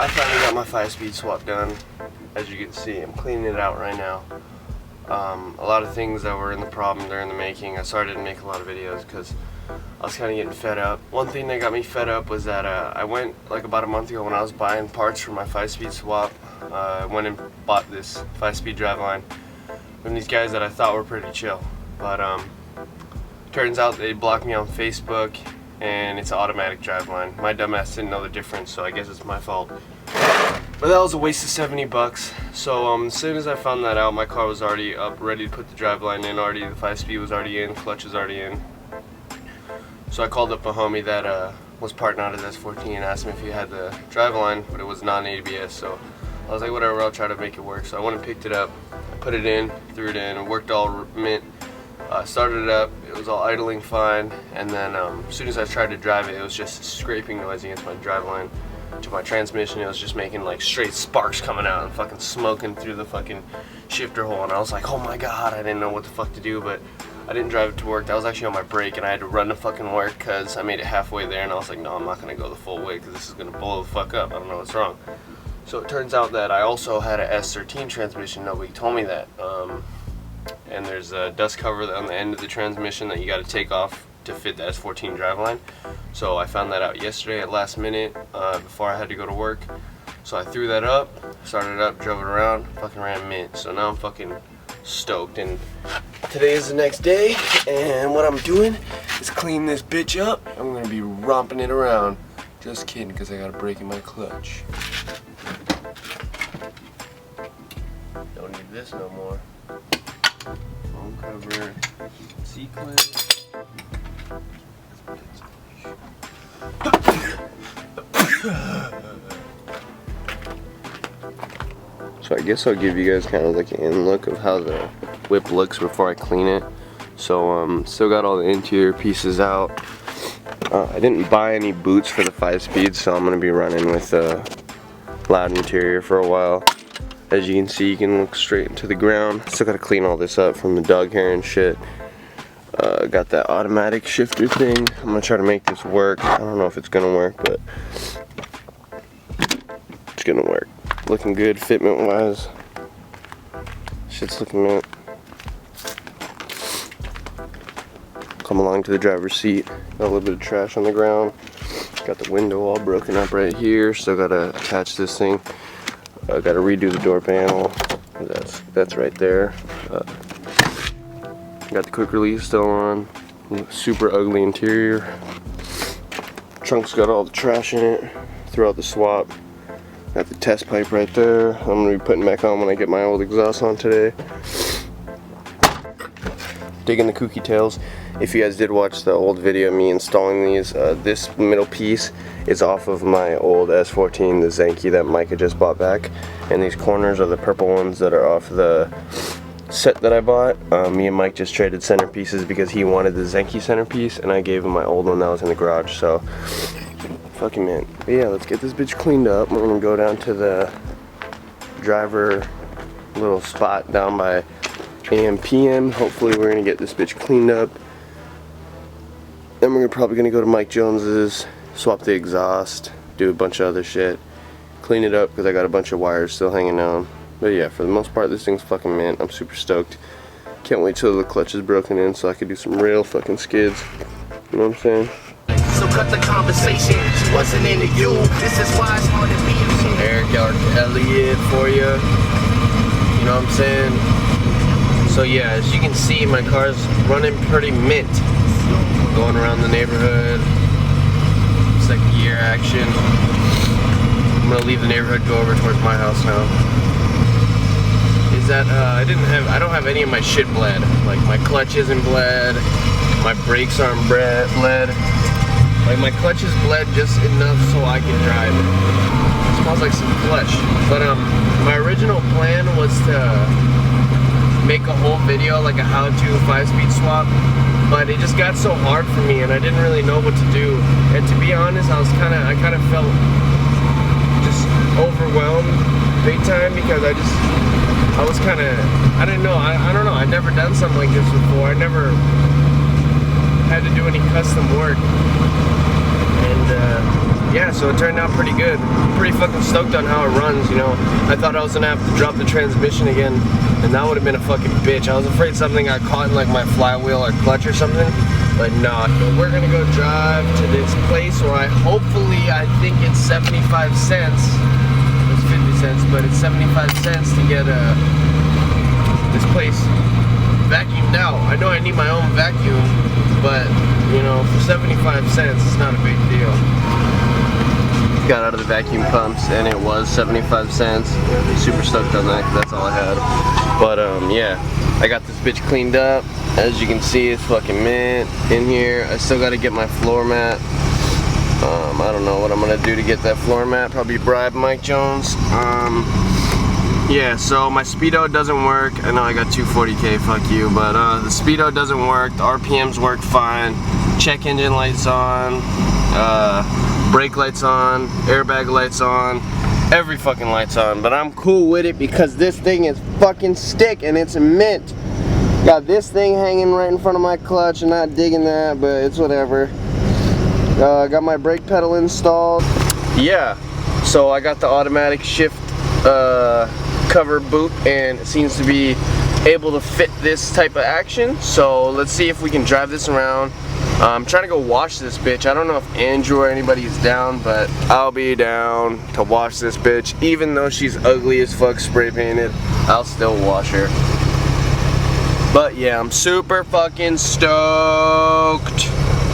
I finally got my 5-speed swap done. As you can see, I'm cleaning it out right now. A lot of things that were in the problem during the making, I started to make a lot of videos because I was kind of getting fed up. One thing that got me fed up was that I went like about a month ago when I was buying parts for my 5-speed swap. I went and bought this 5-speed driveline from these guys that I thought were pretty chill. But turns out they blocked me on Facebook, and it's an automatic driveline. My dumbass didn't know the difference, so I guess it's my fault. But that was a waste of 70 bucks. So as soon as I found that out, my car was already up, ready to put the driveline in already. The 5-speed was already in, clutch was already in. So I called up a homie that was parting out his S14 and asked him if he had the driveline, but it was non-ABS. So I was like, whatever, I'll try to make it work. So I went and picked it up, put it in, threw it in, it worked all mint. Started it up, it was all idling fine, and then as soon as I tried to drive it, it was just scraping noise against my driveline. To my transmission, it was just making like straight sparks coming out and fucking smoking through the fucking shifter hole, and I was like, oh my god, I didn't know what the fuck to do. But I didn't drive it to work. That was actually on my break, and I had to run to fucking work because I made it halfway there, and I was like, no, I'm not gonna go the full way because this is gonna blow the fuck up. I don't know what's wrong. So it turns out that I also had a S13 transmission. Nobody told me that. And there's a dust cover on the end of the transmission that you got to take off to fit the S14 driveline. So I found that out yesterday at last minute before I had to go to work. So I threw that up, started it up, drove it around, fucking ran mint. So now I'm fucking stoked, and today is the next day, and what I'm doing is clean this bitch up. I'm gonna be romping it around. Just kidding, because I got a break in my clutch. Don't need this no more. Phone cover, C-clip. So I guess I'll give you guys kind of like an look of how the whip looks before I clean it. So still got all the interior pieces out. I didn't buy any boots for the 5-speed, so I'm gonna be running with a loud interior for a while. As you can see, you can look straight into the ground. Still gotta clean all this up from the dog hair and shit. Got that automatic shifter thing. I'm gonna try to make this work. I don't know if it's gonna work, but it's gonna work. Looking good fitment wise. Shit's looking mint. Come along to the driver's seat. Got a little bit of trash on the ground. Got the window all broken up right here. Still gotta attach this thing. Gotta redo the door panel. That's right there. Got the quick release still on. Super ugly interior. Trunk's got all the trash in it throughout the swap. Got the test pipe right there. I'm gonna be putting back on when I get my old exhaust on today. Digging the kooky tails. If you guys did watch the old video of me installing these, this middle piece is off of my old S14, the Zenki that Micah just bought back. And these corners are the purple ones that are off the set that I bought. Me and Mike just traded centerpieces because he wanted the Zenki centerpiece, and I gave him my old one that was in the garage. So fucking man. But yeah, let's get this bitch cleaned up. We're gonna go down to the driver little spot down by AM/PM. Hopefully we're gonna get this bitch cleaned up. Then we're probably gonna go to Mike Jones's, swap the exhaust, do a bunch of other shit, clean it up because I got a bunch of wires still hanging down. But yeah, for the most part, this thing's fucking mint. I'm super stoked. Can't wait till the clutch is broken in so I can do some real fucking skids. You know what I'm saying? So cut the conversation. She wasn't into you. This is why it's hard to be a Eric Elliott for you. You know what I'm saying? So yeah, as you can see, my car's running pretty mint. Going around the neighborhood. Second gear action. I'm gonna leave the neighborhood, go over towards my house now. Is that I don't have any of my shit bled. Like my clutch isn't bled, my brakes aren't bled. Like my clutch is bled just enough so I can drive it. It smells like some clutch. But my original plan was to make a whole video, like a how-to 5-speed swap. But it just got so hard for me, and I didn't really know what to do. And to be honest, I kind of felt just overwhelmed big time because I was kind of, I didn't know, I don't know, I'd never done something like this before. I never had to do any custom work. And yeah, so it turned out pretty good. I'm pretty fucking stoked on how it runs, you know. I thought I was gonna have to drop the transmission again, and that would have been a fucking bitch. I was afraid something got caught in like my flywheel or clutch or something, but not. But we're gonna go drive to this place where I think it's 75 cents. It's 50 cents, but it's 75 cents to get this place vacuumed out. I know I need my own vacuum, but you know, for 75 cents, it's not a big deal. Got out of the vacuum pumps and it was 75 cents. Super stoked on that because that's all I had. But yeah, I got this bitch cleaned up. As you can see, it's fucking mint in here. I still got to get my floor mat. I don't know what I'm gonna do to get that floor mat. Probably bribe Mike Jones. Yeah, so my speedo doesn't work. I know I got 240K, fuck you, but the speedo doesn't work. The RPMs work fine. Check engine lights on, brake lights on, airbag lights on, every fucking light's on. But I'm cool with it because this thing is fucking stick and it's mint. Got this thing hanging right in front of my clutch and not digging that, but it's whatever. Got my brake pedal installed. Yeah, so I got the automatic shift cover boot and it seems to be able to fit this type of action. So let's see if we can drive this around. I'm trying to go wash this bitch. I don't know if Andrew or anybody is down, but I'll be down to wash this bitch. Even though she's ugly as fuck spray painted, I'll still wash her. But yeah, I'm super fucking stoked.